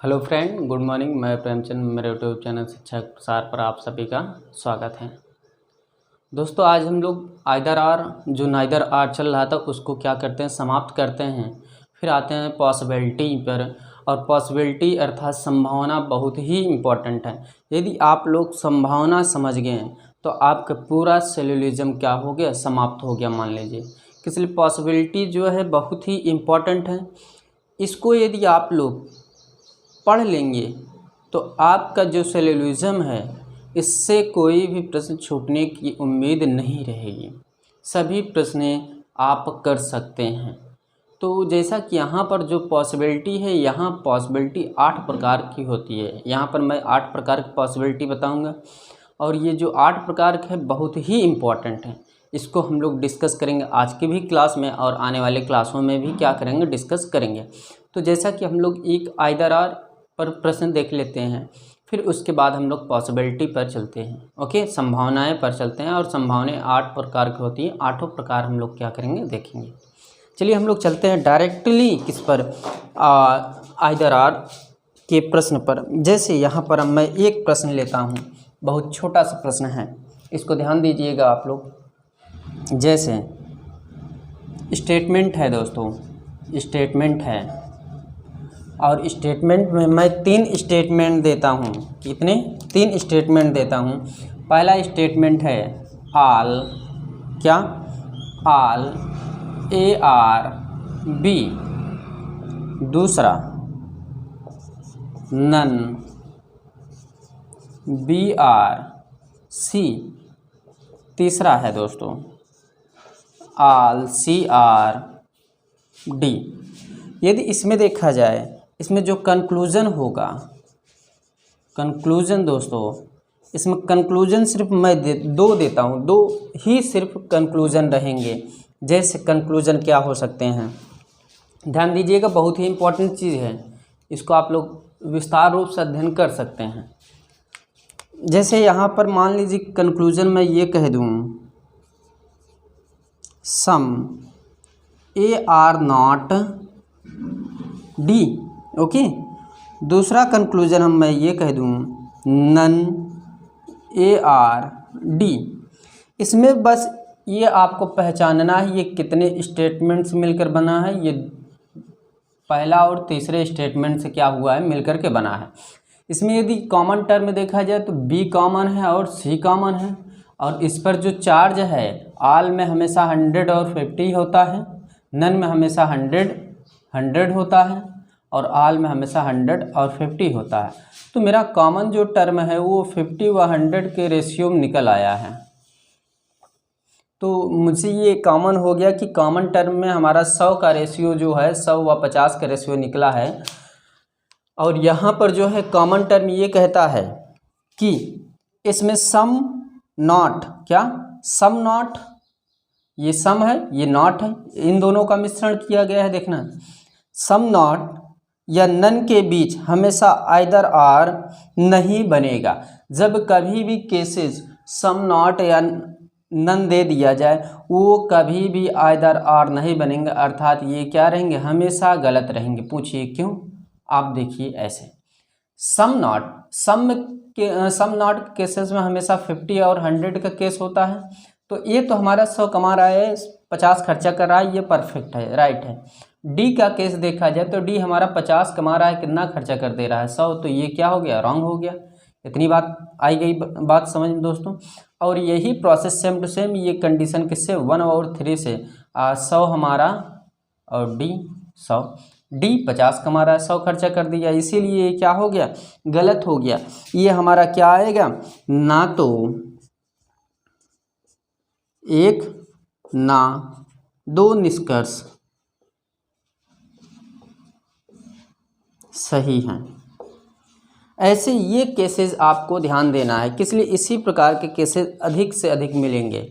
Hello friend, good morning. मैं प्रेमचंद, मेरे YouTube channel शिक्षा प्रसार पर आप सभी का स्वागत है। दोस्तों, आज हम लोग आइदर आर जो नाइदर आर चल रहा था उसको क्या करते हैं, समाप्त करते हैं। फिर आते हैं पॉसिबिलिटी पर। और पॉसिबिलिटी अर्थात संभावना बहुत ही इम्पोर्टेंट है। यदि आप लोग संभावना समझ गए हैं तो आपका पूरा सिलोजिज्म क्या हो गया, समाप्त हो गया मान लीजिए। इसलिए पॉसिबिलिटी जो है बहुत ही इम्पोर्टेंट है। इसको यदि आप लोग पढ़ लेंगे तो आपका जो सिलोजिज्म है इससे कोई भी प्रश्न छूटने की उम्मीद नहीं रहेगी। सभी प्रश्न आप कर सकते हैं। तो जैसा कि यहाँ पर जो पॉसिबिलिटी है, यहाँ पॉसिबिलिटी 8 प्रकार की होती है। यहाँ पर मैं 8 प्रकार की पॉसिबिलिटी बताऊँगा और ये जो 8 प्रकार के है बहुत ही इम्पॉर्टेंट है। इसको हम लोग डिस्कस करेंगे आज की भी क्लास में और आने वाले क्लासों में भी क्या करेंगे, डिस्कस करेंगे। तो जैसा कि हम लोग एक आइदर आर पर प्रश्न देख लेते हैं, फिर उसके बाद हम लोग पॉसिबिलिटी पर चलते हैं। ओके, संभावनाएं पर चलते हैं। और संभावनाएं 8 प्रकार की होती हैं। 8 प्रकार हम लोग क्या करेंगे, देखेंगे। चलिए हम लोग चलते हैं डायरेक्टली किस पर, आइदर आर के प्रश्न पर। जैसे यहाँ पर मैं एक प्रश्न लेता हूँ, बहुत छोटा सा प्रश्न है, इसको ध्यान दीजिएगा आप लोग। जैसे स्टेटमेंट है दोस्तों, स्टेटमेंट है और स्टेटमेंट में मैं 3 स्टेटमेंट देता हूँ। कितने? 3 स्टेटमेंट देता हूँ। पहला स्टेटमेंट है ऑल, क्या? All ARB। दूसरा नन BRC। तीसरा है दोस्तों ऑल CRD। यदि इसमें देखा जाए, इसमें जो कंक्लूज़न होगा, कंक्लूज़न दोस्तों, इसमें कंक्लूज़न सिर्फ मैं 2 देता हूँ। 2 ही सिर्फ कंक्लूज़न रहेंगे। जैसे कंक्लूज़न क्या हो सकते हैं, ध्यान दीजिएगा, बहुत ही इम्पोर्टेंट चीज़ है। इसको आप लोग विस्तार रूप से अध्ययन कर सकते हैं। जैसे यहाँ पर मान लीजिए कंक्लूज़न मैं ये कह दूँ, सम AR D। ओके। दूसरा कंक्लूजन मैं ये कह दूँ, नन ARD। इसमें बस ये आपको पहचानना है ये कितने स्टेटमेंट्स मिलकर बना है। ये पहला और तीसरे स्टेटमेंट से क्या हुआ है, मिलकर के बना है। इसमें यदि कॉमन टर्म देखा जाए तो B कॉमन है और C कॉमन है। और इस पर जो चार्ज है, ऑल में हमेशा 100 और 50 होता है, नन में हमेशा 100 होता है और ऑल में हमेशा 100 और 50 होता है। तो मेरा कॉमन जो टर्म है वो 50 व 100 के रेशियो में निकल आया है। तो मुझे ये कॉमन हो गया कि कॉमन टर्म में हमारा 100 का रेशियो जो है 100 व 50 का रेशियो निकला है। और यहाँ पर जो है कॉमन टर्म ये कहता है कि इसमें सम नॉट, क्या? सम नॉट, ये सम है, ये नॉट है, इन दोनों का मिश्रण किया गया है। देखना, सम नॉट या नन के बीच हमेशा आइदर आर नहीं बनेगा। जब कभी भी केसेस सम नॉट या नन दे दिया जाए वो कभी भी आइदर आर नहीं बनेंगे, अर्थात ये क्या रहेंगे, हमेशा गलत रहेंगे। पूछिए क्यों? आप देखिए ऐसे, some not, some not cases में हमेशा 50 और 100 का केस होता है। तो ये तो हमारा 100 कमा रहा है, 50 खर्चा कर रहा है, ये परफेक्ट है, राइट है। डी का केस देखा जाए तो डी हमारा 50 कमा रहा है, कितना खर्चा कर दे रहा है, 100। तो ये क्या हो गया, रॉन्ग हो गया। इतनी बात आई गई, बात समझ दोस्तों। और यही प्रोसेस सेम टू सेम ये कंडीशन किससे, 1 और 3 से। 100 हमारा और डी 100, डी 50 कमा रहा है, 100 खर्चा कर दिया, इसीलिए क्या हो गया, गलत हो गया। ये हमारा क्या आएगा, ना तो 1 ना 2 निष्कर्ष सही हैं। ऐसे ये केसेस आपको ध्यान देना है, किस लिए, इसी प्रकार के केसेस अधिक से अधिक मिलेंगे।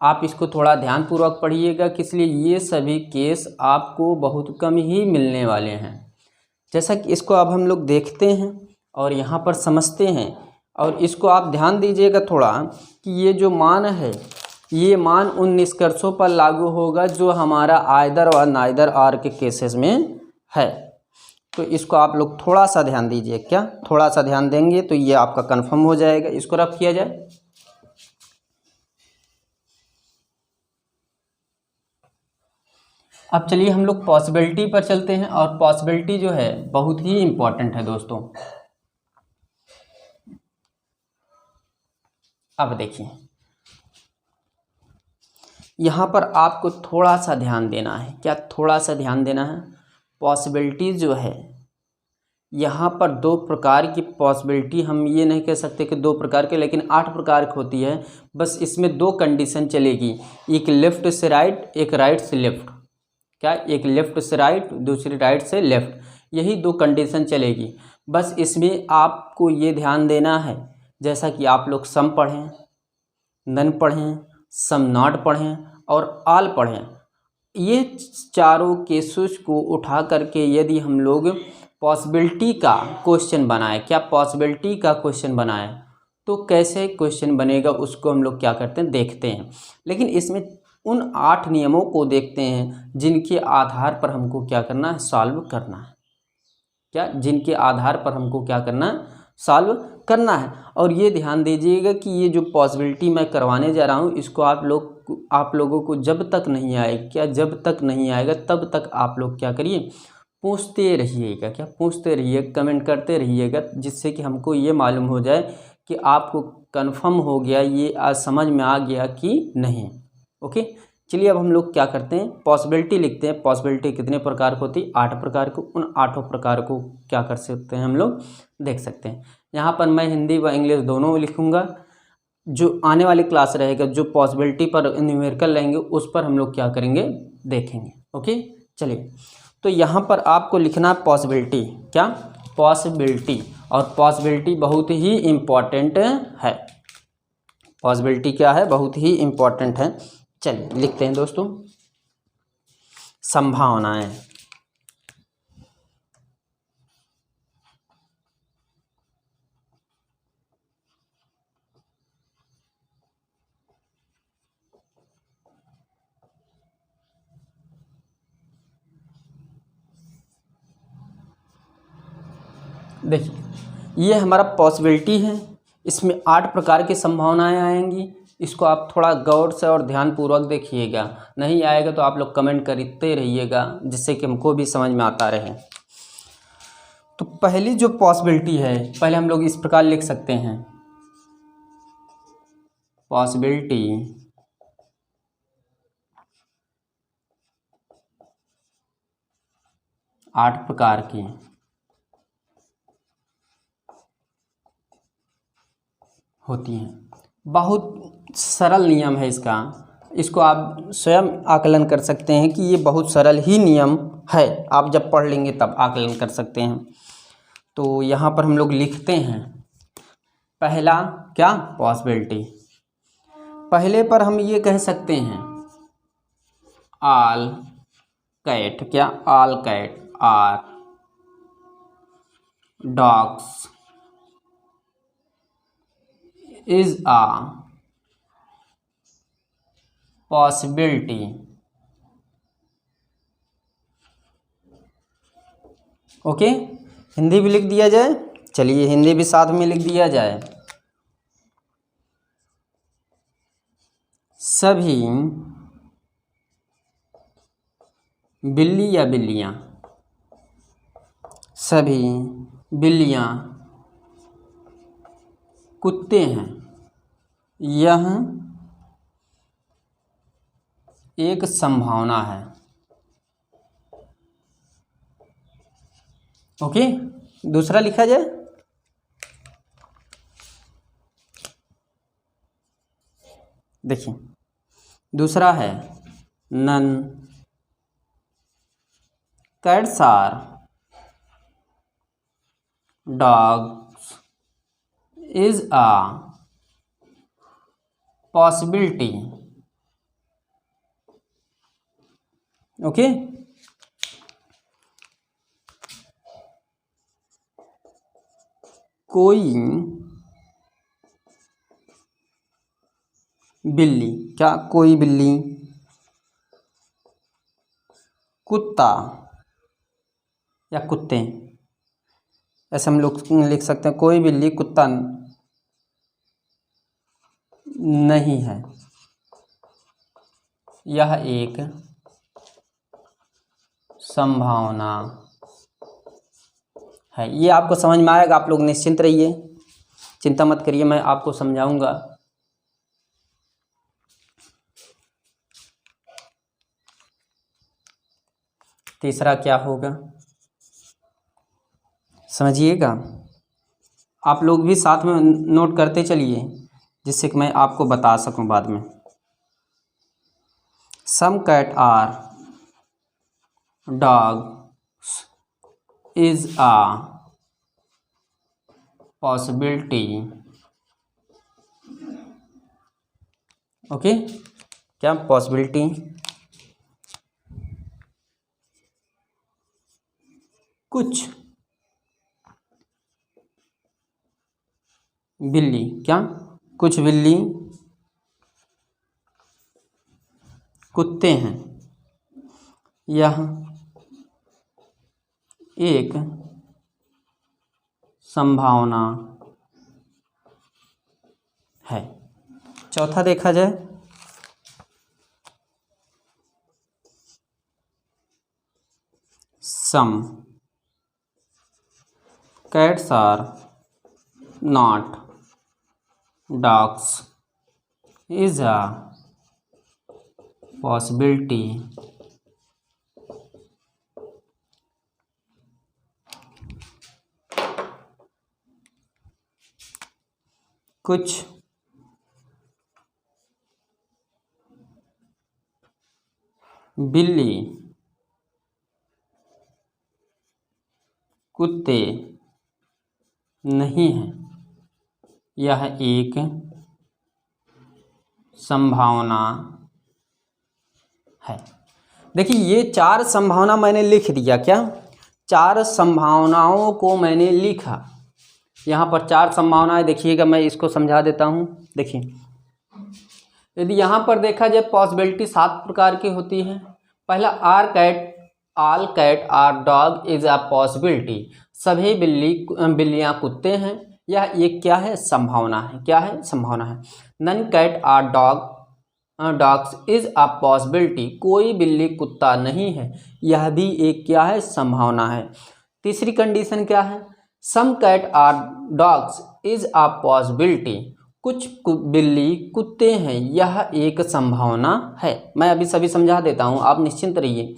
आप इसको थोड़ा ध्यानपूर्वक पढ़िएगा, किस लिए ये सभी केस आपको बहुत कम ही मिलने वाले हैं। जैसा कि इसको अब हम लोग देखते हैं और यहाँ पर समझते हैं। और इसको आप ध्यान दीजिएगा थोड़ा कि ये जो मान है, ये मान उन निष्कर्षों पर लागू होगा जो हमारा आइदर और नाइदर आर के केसेस में है। तो इसको आप लोग थोड़ा सा ध्यान दीजिए, क्या थोड़ा सा ध्यान देंगे तो ये आपका कंफर्म हो जाएगा। इसको रफ किया जाए। अब चलिए हम लोग पॉसिबिलिटी पर चलते हैं, और पॉसिबिलिटी जो है बहुत ही इम्पोर्टेंट है दोस्तों। अब देखिए यहाँ पर आपको थोड़ा सा ध्यान देना है। क्या थोड़ा सा ध्यान देना है? पॉसिबिलिटी जो है यहाँ पर दो प्रकार की पॉसिबिलिटी, हम ये नहीं कह सकते कि दो प्रकार के, लेकिन 8 प्रकार की होती है। बस इसमें 2 कंडीशन चलेगी, एक लेफ़्ट से राइट, एक राइट से लेफ़्ट। क्या? एक लेफ़्ट से राइट, दूसरी राइट से लेफ़्ट, यही 2 कंडीशन चलेगी। बस इसमें आपको ये ध्यान देना है, जैसा कि आप लोग सम पढ़ें, नन पढ़ें, सम नॉट पढ़ें और ऑल पढ़ें। ये चारों केसेस को उठा करके यदि हम लोग पॉसिबिलिटी का क्वेश्चन बनाए, क्या पॉसिबिलिटी का क्वेश्चन बनाए, तो कैसे क्वेश्चन बनेगा उसको हम लोग क्या करते हैं, देखते हैं। लेकिन इसमें उन 8 नियमों को देखते हैं जिनके आधार पर हमको क्या करना है, सॉल्व करना है। क्या? जिनके आधार पर हमको क्या करना है, सॉल्व करना है। और ये ध्यान दीजिएगा कि ये जो पॉसिबिलिटी मैं करवाने जा रहा हूँ, इसको आप लोगों को जब तक नहीं आएगा, क्या जब तक नहीं आएगा तब तक आप लोग क्या करिए, पूछते रहिएगा। क्या? पूछते रहिए, कमेंट करते रहिएगा, जिससे कि हमको ये मालूम हो जाए कि आपको कंफर्म हो गया, ये आज समझ में आ गया कि नहीं। ओके, चलिए अब हम लोग क्या करते हैं, पॉसिबिलिटी लिखते हैं। पॉसिबिलिटी कितने प्रकार की होती है? 8 प्रकार को। उन 8 प्रकार को क्या कर सकते हैं, हम लोग देख सकते हैं। यहाँ पर मैं हिंदी व इंग्लिश दोनों लिखूँगा। जो आने वाली क्लास रहेगा, जो पॉसिबिलिटी पर न्यूमेरिकल रहेंगे, उस पर हम लोग क्या करेंगे, देखेंगे। ओके, चलिए तो यहाँ पर आपको लिखना पॉसिबिलिटी। क्या? पॉसिबिलिटी। और पॉसिबिलिटी बहुत ही इम्पॉर्टेंट है। पॉसिबिलिटी क्या है? बहुत ही इम्पॉर्टेंट है। चलिए लिखते हैं दोस्तों, संभावनाएं। देखिए ये हमारा पॉसिबिलिटी है, इसमें 8 प्रकार की संभावनाएं आएंगी। इसको आप थोड़ा गौर से और ध्यानपूर्वक देखिएगा, नहीं आएगा तो आप लोग कमेंट करते रहिएगा, जिससे कि हमको भी समझ में आता रहे। तो पहली जो पॉसिबिलिटी है, पहले हम लोग इस प्रकार लिख सकते हैं, पॉसिबिलिटी आठ प्रकार की होती हैं। बहुत सरल नियम है इसका, इसको आप स्वयं आकलन कर सकते हैं कि ये बहुत सरल ही नियम है। आप जब पढ़ लेंगे तब आकलन कर सकते हैं। तो यहाँ पर हम लोग लिखते हैं पहला, क्या? पॉसिबिलिटी। पहले पर हम ये कह सकते हैं ऑल कैट। क्या? All cat are dogs is a possibility। Okay, Hindi भी लिख दिया जाए। चलिए हिंदी भी साथ में लिख दिया जाए। सभी बिल्ली या बिल्लियाँ, सभी बिल्लियाँ कुत्ते हैं, यह एक संभावना है। ओके, दूसरा लिखा जाए। देखिए दूसरा है none cats are dogs is a possibility। Okay, कोई बिल्ली, क्या? कोई बिल्ली, कुत्ता या कुत्ते, ऐसे हम लोग लिख सकते हैं। कोई बिल्ली कुत्ता नहीं है, यह एक संभावना है। ये आपको समझ में आएगा, आप लोग निश्चिंत रहिए, चिंता मत करिए, मैं आपको समझाऊंगा। तीसरा क्या होगा समझिएगा, आप लोग भी साथ में नोट करते चलिए, जिससे कि मैं आपको बता सकूं बाद में। Some cat are dogs is a possibility. Okay, क्या पॉसिबिलिटी? कुछ बिल्ली, क्या कुछ बिल्ली कुत्ते हैं, यह एक संभावना है। चौथा देखा जाए, some cats are not dogs is a possibility कुछ बिल्ली कुत्ते नहीं हैं, यह एक संभावना है। देखिए, ये 4 संभावना मैंने लिख दिया, क्या 4 संभावनाओं को मैंने लिखा। यहाँ पर 4 संभावनाएं देखिएगा, मैं इसको समझा देता हूँ। देखिए, यदि यहाँ पर देखा जाए पॉसिबिलिटी 7 प्रकार की होती है। पहला, all cat are dog is a possibility, सभी बिल्लियाँ कुत्ते हैं, यह एक क्या है? संभावना है। क्या है? संभावना है। None cat are dogs is a possibility, कोई बिल्ली कुत्ता नहीं है, यह भी एक क्या है? संभावना है। तीसरी कंडीशन क्या है? Some cat are dogs is a possibility, कुछ बिल्ली कुत्ते हैं, यह एक संभावना है। मैं अभी सभी समझा देता हूँ, आप निश्चिंत रहिए।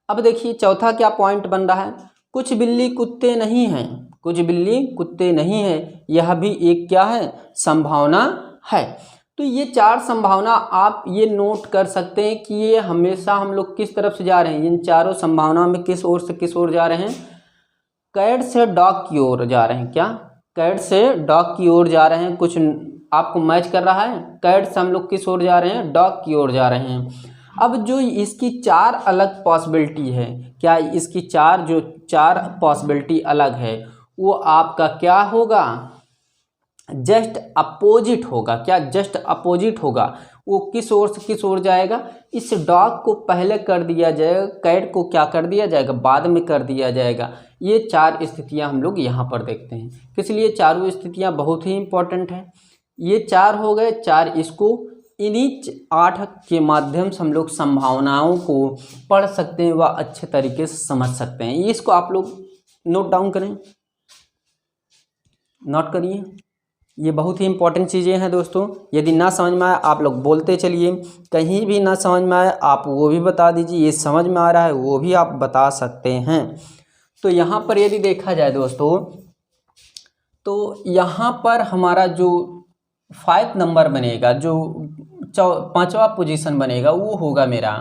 अब देखिए, चौथा क्या पॉइंट बन रहा है? कुछ बिल्ली कुत्ते नहीं हैं, कुछ बिल्ली कुत्ते नहीं हैं, यह भी एक क्या है? संभावना है। तो ये 4 संभावना आप ये नोट कर सकते हैं कि ये हमेशा हम लोग किस तरफ से जा रहे हैं, इन चारों संभावनाओं में किस ओर से किस ओर जा रहे हैं? कैट से डॉग की ओर जा रहे हैं। क्या? कैट से डॉग की ओर जा रहे हैं। कुछ आपको मैच कर रहा है? कैट से हम लोग किस ओर जा रहे हैं? डॉग की ओर जा रहे हैं। अब जो इसकी 4 अलग पॉसिबिलिटी है, क्या इसकी 4 पॉसिबिलिटी अलग है, वो आपका क्या होगा? जस्ट अपोजिट होगा। क्या? जस्ट अपोजिट होगा। वो किस ओर से किस ओर जाएगा? इस डॉग को पहले कर दिया जाएगा, कैट को क्या कर दिया जाएगा? बाद में कर दिया जाएगा। ये 4 स्थितियां हम लोग यहाँ पर देखते हैं। इसलिए चारों स्थितियां बहुत ही इंपॉर्टेंट हैं। ये 4 हो गए 4, इसको इन्हीं 8 के माध्यम से हम लोग संभावनाओं को पढ़ सकते हैं व अच्छे तरीके से समझ सकते हैं। इसको आप लोग नोट डाउन करें, नोट करिए, ये बहुत ही इंपॉर्टेंट चीज़ें हैं दोस्तों। यदि ना समझ में आए आप लोग बोलते चलिए, कहीं भी ना समझ में आए आप वो भी बता दीजिए, ये समझ में आ रहा है वो भी आप बता सकते हैं। तो यहाँ पर यदि देखा जाए दोस्तों, तो यहाँ पर हमारा जो 5 नंबर बनेगा, जो 5वां पोजीशन बनेगा, वो होगा मेरा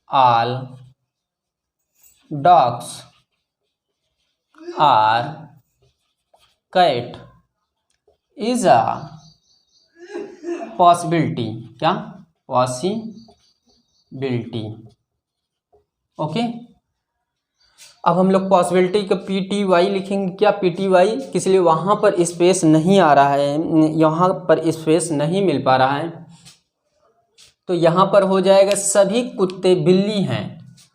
all dogs are cat is a possibility. क्या? पॉसिबिलिटी। ओके, अब हम लोग पॉसिबिलिटी का PTY लिखेंगे। क्या? PTY, इसलिए वहाँ पर स्पेस नहीं आ रहा है, यहाँ पर स्पेस नहीं मिल पा रहा है, तो यहाँ पर हो जाएगा सभी कुत्ते बिल्ली हैं।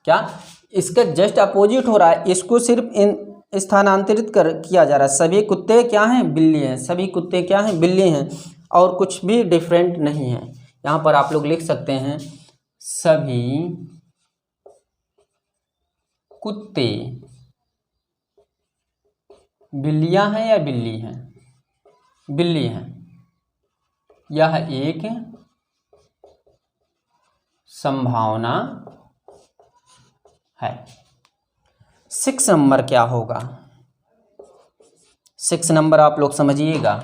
क्या? इसका जस्ट अपोजिट हो रहा है, इसको सिर्फ इन स्थानांतरित कर किया जा रहा है। सभी कुत्ते क्या हैं? बिल्ली हैं। सभी कुत्ते क्या हैं? बिल्ली हैं, और कुछ भी डिफरेंट नहीं है। यहाँ पर आप लोग लिख सकते हैं सभी कुत्ते बिल्लियां हैं या बिल्ली हैं? बिल्ली हैं। यह एक संभावना है। 6 नंबर क्या होगा? 6 नंबर आप लोग समझिएगा,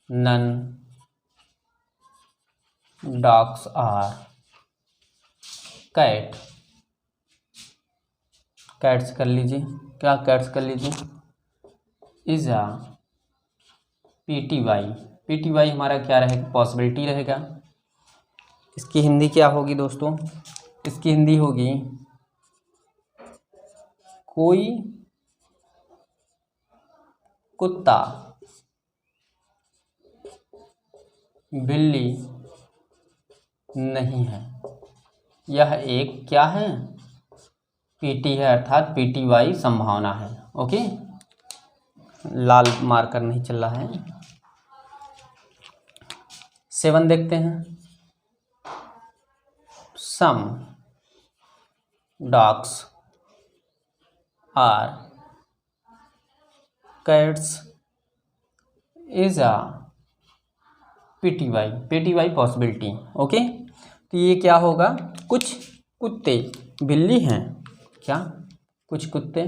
none dogs are cat. Cats कर लीजिए, क्या कैट्स कर लीजिए, इज अ पीटीवाई। पीटीवाई हमारा क्या रहेगा? पॉसिबिलिटी रहेगा। इसकी हिंदी क्या होगी दोस्तों? इसकी हिंदी होगी कोई कुत्ता बिल्ली नहीं है। यह एक क्या है? पीटी है, अर्थात पीटीवाई संभावना है। ओके, लाल मार्कर नहीं चल रहा है। 7 देखते हैं। Some dogs are cats is a पीटीवाई। पीटीवाई पॉसिबिलिटी। ओके, तो ये क्या होगा? कुछ कुत्ते बिल्ली हैं। क्या? कुछ कुत्ते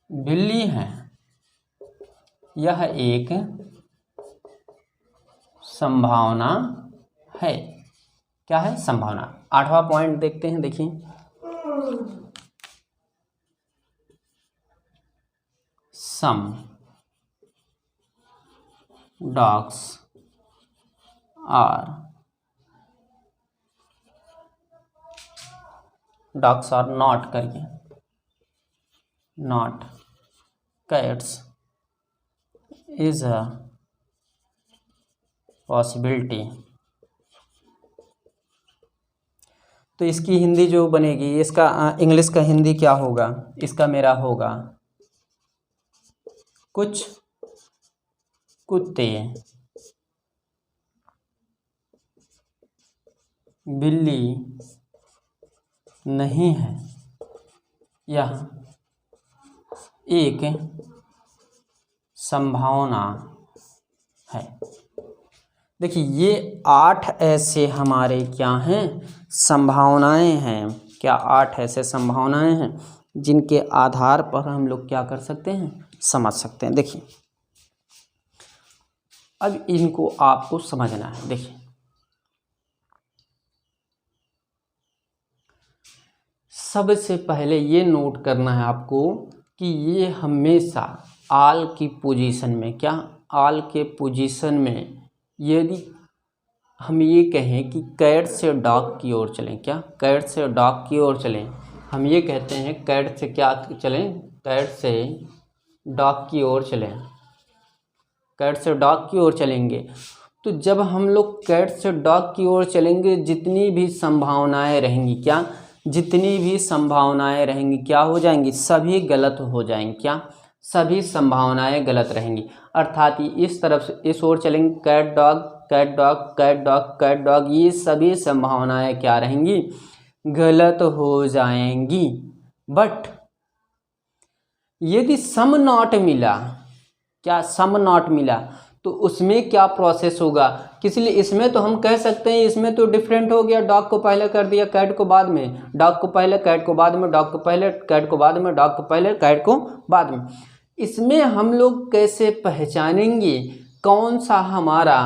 बिल्ली हैं। यह एक संभावना है। क्या है? संभावना। 8वां पॉइंट देखते हैं, देखिए। सम डॉग्स आर नॉट करिए, not cats is a possibility. तो इसकी हिंदी जो बनेगी, इसका इंग्लिश का हिंदी क्या होगा? इसका मेरा होगा कुछ कुत्ते बिल्ली नहीं है। यह एक संभावना है। देखिए, ये 8 ऐसे हमारे क्या हैं? संभावनाएं हैं। क्या? 8 ऐसे संभावनाएं हैं जिनके आधार पर हम लोग क्या कर सकते हैं? समझ सकते हैं। देखिए, अब इनको आपको समझना है। देखिए, सबसे पहले ये नोट करना है आपको कि ये हमेशा आल की पोजीशन में, क्या? आल के पोजीशन में, यदि हम ये कहें कि कैट से डॉग की ओर चलें, क्या? कैट से डॉग की ओर चलें, हम ये कहते हैं कैट से क्या चलें? कैट से डॉग की ओर चलें। कैट से डॉग की ओर चलेंगे, तो जब हम लोग कैट से डॉग की ओर चलेंगे, जितनी भी संभावनाएं रहेंगी, क्या? जितनी भी संभावनाएं रहेंगी क्या हो जाएंगी? सभी गलत हो जाएंगी। क्या? सभी संभावनाएं गलत रहेंगी। अर्थात इस तरफ से इस ओर चलेंगे, cat dog cat dog cat dog cat dog, ये सभी संभावनाएं क्या रहेंगी? गलत हो जाएंगी। बट यदि सम नॉट मिला, क्या? सम नॉट मिला, तो उसमें क्या प्रोसेस होगा? इसलिए इसमें तो हम कह सकते हैं, इसमें तो डिफरेंट हो गया। डॉग को पहले कर दिया, कैट को बाद में, डॉग को पहले कैट को बाद में, डॉग को पहले कैट को बाद में, डॉग को पहले कैट को बाद में। इसमें हम लोग कैसे पहचानेंगे कौन सा हमारा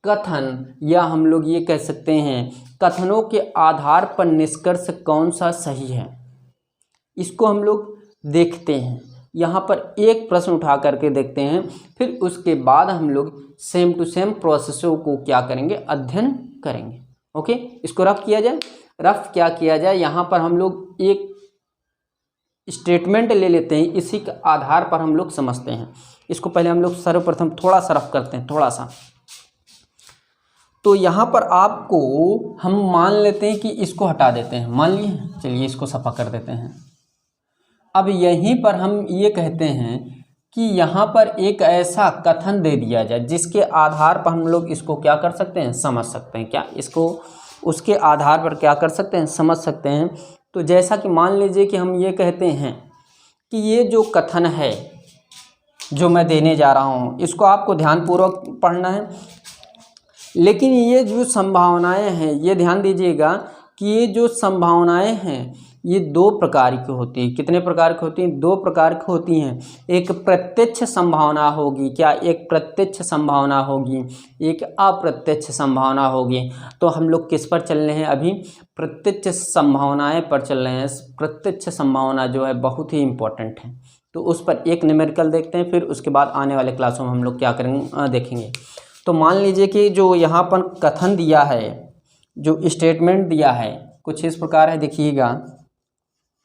कथन, या हम लोग ये कह सकते हैं कथनों के आधार पर निष्कर्ष कौन सा सही है, इसको हम लोग देखते हैं। यहाँ पर एक प्रश्न उठा करके देखते हैं, फिर उसके बाद हम लोग सेम टू सेम प्रोसेसों को क्या करेंगे? अध्ययन करेंगे। ओके, इसको रफ किया जाए। रफ क्या किया जाए? यहाँ पर हम लोग एक स्टेटमेंट ले लेते हैं, इसी के आधार पर हम लोग समझते हैं। इसको पहले हम लोग सर्वप्रथम थोड़ा सा रफ करते हैं, थोड़ा सा। तो यहाँ पर आपको हम मान लेते हैं कि इसको हटा देते हैं, मान लिए, चलिए इसको सफा कर देते हैं। अब यहीं पर हम ये कहते हैं कि यहाँ पर एक ऐसा कथन दे दिया जाए जिसके आधार पर हम लोग इसको क्या कर सकते हैं, समझ सकते हैं। क्या इसको उसके आधार पर क्या कर सकते हैं, समझ सकते हैं। तो जैसा कि मान लीजिए कि हम ये कहते हैं कि ये जो कथन है जो मैं देने जा रहा हूँ, इसको आपको ध्यानपूर्वक पढ़ना है। लेकिन ये जो संभावनाएं हैं, ये ध्यान दीजिएगा कि ये जो संभावनाएं हैं ये दो प्रकार की होती हैं। कितने प्रकार की होती हैं, दो प्रकार की होती हैं। एक प्रत्यक्ष संभावना होगी, क्या, एक प्रत्यक्ष संभावना होगी, एक अप्रत्यक्ष संभावना होगी। तो हम लोग किस पर चल रहे हैं, अभी प्रत्यक्ष संभावनाएं पर चल रहे हैं। प्रत्यक्ष संभावना जो है बहुत ही इम्पोर्टेंट है, तो उस पर एक न्यूमेरिकल देखते हैं, फिर उसके बाद आने वाले क्लासों में हम लोग क्या करेंगे, देखेंगे। तो मान लीजिए कि जो यहाँ पर कथन दिया है, जो स्टेटमेंट दिया है, कुछ इस प्रकार है, देखिएगा,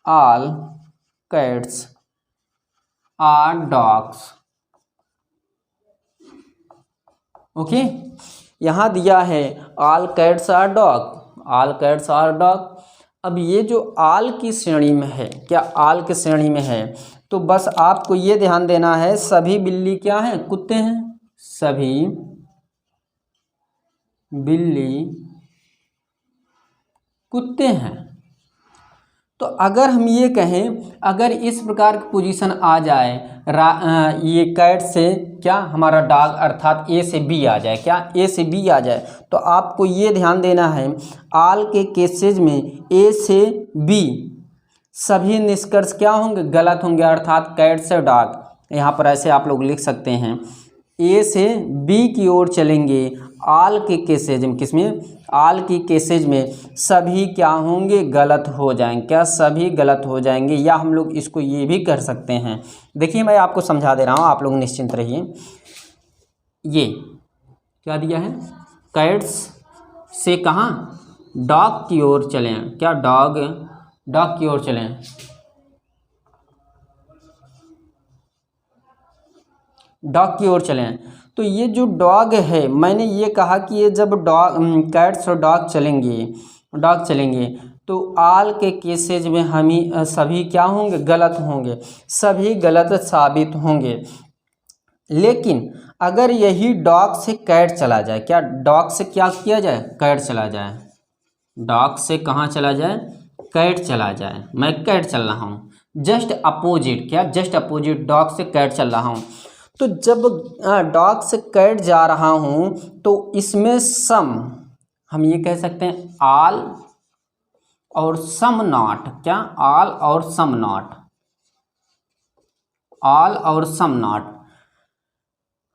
all cats are dogs. Okay, यहाँ दिया है all cats are dog, all cats are dog. अब ये जो ऑल की श्रेणी में है, क्या ऑल की श्रेणी में है, तो बस आपको ये ध्यान देना है सभी बिल्ली क्या हैं, कुत्ते हैं, सभी बिल्ली कुत्ते हैं। तो अगर हम ये कहें, अगर इस प्रकार की पोजीशन आ जाए, ये कैट से क्या हमारा डॉग अर्थात ए से बी आ जाए, क्या ए से बी आ जाए, तो आपको ये ध्यान देना है ऑल के केसेज में ए से बी सभी निष्कर्ष क्या होंगे, गलत होंगे, अर्थात कैट से डॉग। यहाँ पर ऐसे आप लोग लिख सकते हैं, ए से बी की ओर चलेंगे ऑल के केसेज में, किसमें, ऑल की केसेज में सभी क्या होंगे, गलत हो जाएंगे, क्या, सभी गलत हो जाएंगे। या हम लोग इसको ये भी कर सकते हैं, देखिए मैं आपको समझा दे रहा हूँ, आप लोग निश्चिंत रहिए। ये क्या दिया है, कैट्स से कहाँ, डॉग की ओर चलें, क्या, डॉग की ओर चलें, डॉग की ओर चलें। तो ये जो डॉग है, मैंने ये कहा कि ये जब कैट्स और डॉग चलेंगे तो ऑल के केसेज में हम ही सभी क्या होंगे, गलत होंगे, सभी गलत साबित होंगे। लेकिन अगर यही डॉग से कैट चला जाए, क्या, डॉग से क्या किया जाए, कैट चला जाए, डॉग से कहाँ चला जाए, कैट चला जाए, मैं कैट चल रहा हूँ, जस्ट अपोजिट, क्या, जस्ट अपोजिट डॉग से कैट चल रहा हूँ। तो जब डॉग से कैट जा रहा हूँ तो इसमें सम, हम ये कह सकते हैं ऑल और सम नॉट, क्या, ऑल और सम नॉट, ऑल और सम नॉट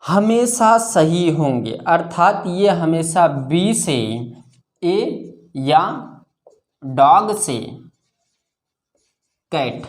हमेशा सही होंगे, अर्थात ये हमेशा बी से ए या डॉग से कैट,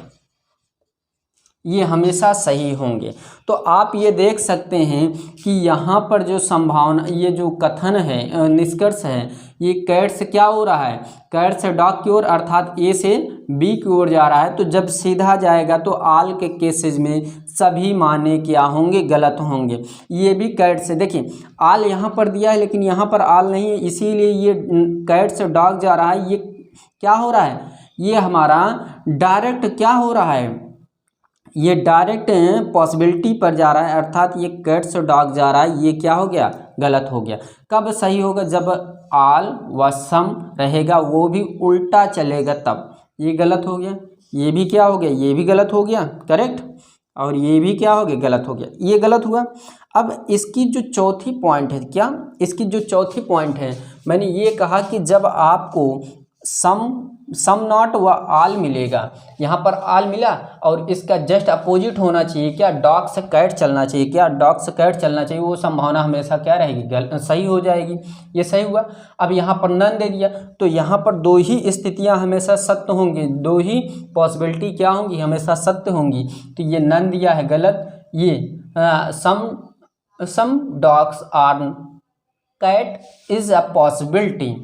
ये हमेशा सही होंगे। तो आप ये देख सकते हैं कि यहाँ पर जो संभावना, ये जो कथन है, निष्कर्ष है, ये कैट से क्या हो रहा है, कैट से डॉग की ओर, अर्थात ए से बी की ओर जा रहा है। तो जब सीधा जाएगा तो ऑल के केसेज में सभी माने क्या होंगे, गलत होंगे। ये भी कैट से, देखिए ऑल यहाँ पर दिया है लेकिन यहाँ पर ऑल नहीं है, इसीलिए ये कैट से डॉग जा रहा है। ये क्या हो रहा है, ये हमारा डायरेक्ट क्या हो रहा है, ये डायरेक्ट पॉसिबिलिटी पर जा रहा है, अर्थात ये कैट से डॉग जा रहा है, ये क्या हो गया, गलत हो गया। कब सही होगा, जब ऑल व सम रहेगा, वो भी उल्टा चलेगा, तब ये गलत हो गया, ये भी क्या हो गया, ये भी गलत हो गया, करेक्ट, और ये भी क्या हो गया, गलत हो गया, ये गलत हुआ। अब इसकी जो चौथी पॉइंट है, क्या, इसकी जो चौथी पॉइंट है, मैंने ये कहा कि जब आपको सम नॉट व ऑल मिलेगा, यहाँ पर ऑल मिला और इसका जस्ट अपोजिट होना चाहिए, क्या, डॉग से कैट चलना चाहिए, क्या, डॉग से कैट चलना चाहिए, वो संभावना हमेशा क्या रहेगी, सही हो जाएगी। ये सही हुआ। अब यहाँ पर नन दे दिया तो यहाँ पर दो ही स्थितियाँ हमेशा सत्य होंगी, दो ही पॉसिबिलिटी क्या होंगी, हमेशा सत्य होंगी। तो ये नन दिया है गलत, ये some dogs are cat is a possibility,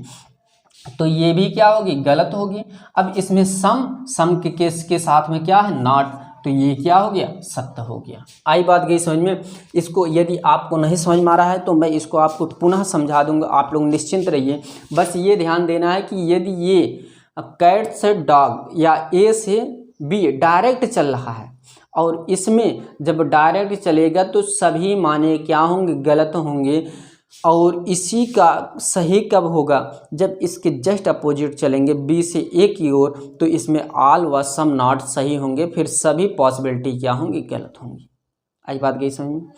तो ये भी क्या होगी, गलत होगी। अब इसमें सम के केस के साथ में क्या है, नॉट, तो ये क्या हो गया, सत्य हो गया। आई बात गई समझ में। इसको यदि आपको नहीं समझ में आ रहा है तो मैं इसको आपको पुनः समझा दूंगा, आप लोग निश्चिंत रहिए। बस ये ध्यान देना है कि यदि ये कैट से डॉग या ए से बी डायरेक्ट चल रहा है और इसमें जब डायरेक्ट चलेगा तो सभी माने क्या होंगे, गलत होंगे। और इसी का सही कब होगा, जब इसके जस्ट अपोजिट चलेंगे बी से ए की ओर, तो इसमें ऑल व सम नॉट सही होंगे, फिर सभी पॉसिबिलिटी क्या होंगी, गलत होंगी। आई बात गई समझ में।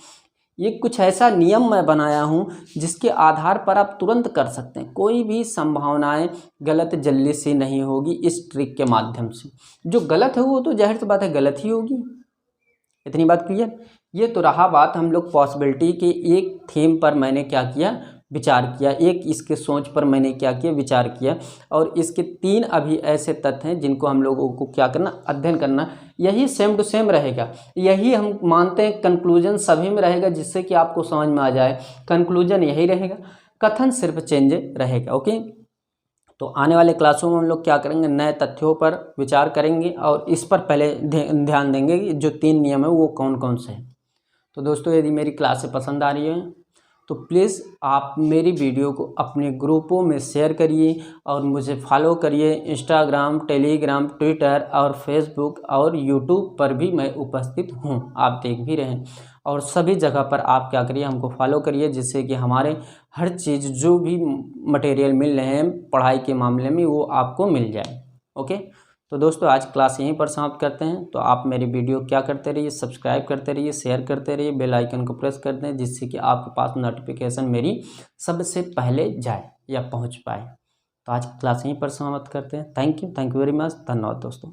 ये कुछ ऐसा नियम मैं बनाया हूँ जिसके आधार पर आप तुरंत कर सकते हैं, कोई भी संभावनाएं गलत जल्दी से नहीं होगी इस ट्रिक के माध्यम से। जो गलत है वो तो जाहिर सी बात है गलत ही होगी। इतनी बात क्लियर। ये तो रहा बात हम लोग पॉसिबिलिटी के एक थीम पर मैंने क्या किया, विचार किया, एक इसके सोच पर मैंने क्या किया, विचार किया। और इसके 3 अभी ऐसे तथ्य हैं जिनको हम लोगों को क्या करना, अध्ययन करना। यही सेम टू सेम रहेगा, यही हम मानते हैं कंक्लूजन सभी में रहेगा, जिससे कि आपको समझ में आ जाए कंक्लूजन यही रहेगा, कथन सिर्फ चेंज रहेगा। ओके, तो आने वाले क्लासों में हम लोग क्या करेंगे, नए तथ्यों पर विचार करेंगे और इस पर पहले ध्यान देंगे कि जो 3 नियम है वो कौन कौन से हैं। तो दोस्तों यदि मेरी क्लासें पसंद आ रही है तो प्लीज़ आप मेरी वीडियो को अपने ग्रुपों में शेयर करिए और मुझे फॉलो करिए। इंस्टाग्राम, टेलीग्राम, ट्विटर और फेसबुक और यूट्यूब पर भी मैं उपस्थित हूँ, आप देख भी रहे हैं। और सभी जगह पर आप क्या करिए, हमको फॉलो करिए, जिससे कि हमारे हर चीज़ जो भी मटेरियल मिल रहे हैं पढ़ाई के मामले में वो आपको मिल जाए। ओके, तो दोस्तों आज क्लास यहीं पर समाप्त करते हैं। तो आप मेरी वीडियो क्या करते रहिए, सब्सक्राइब करते रहिए, शेयर करते रहिए, बेल आइकन को प्रेस कर दें, जिससे कि आपके पास नोटिफिकेशन मेरी सबसे पहले जाए या पहुंच पाए। तो आज क्लास यहीं पर समाप्त करते हैं। थैंक यू वेरी मच, धन्यवाद दोस्तों।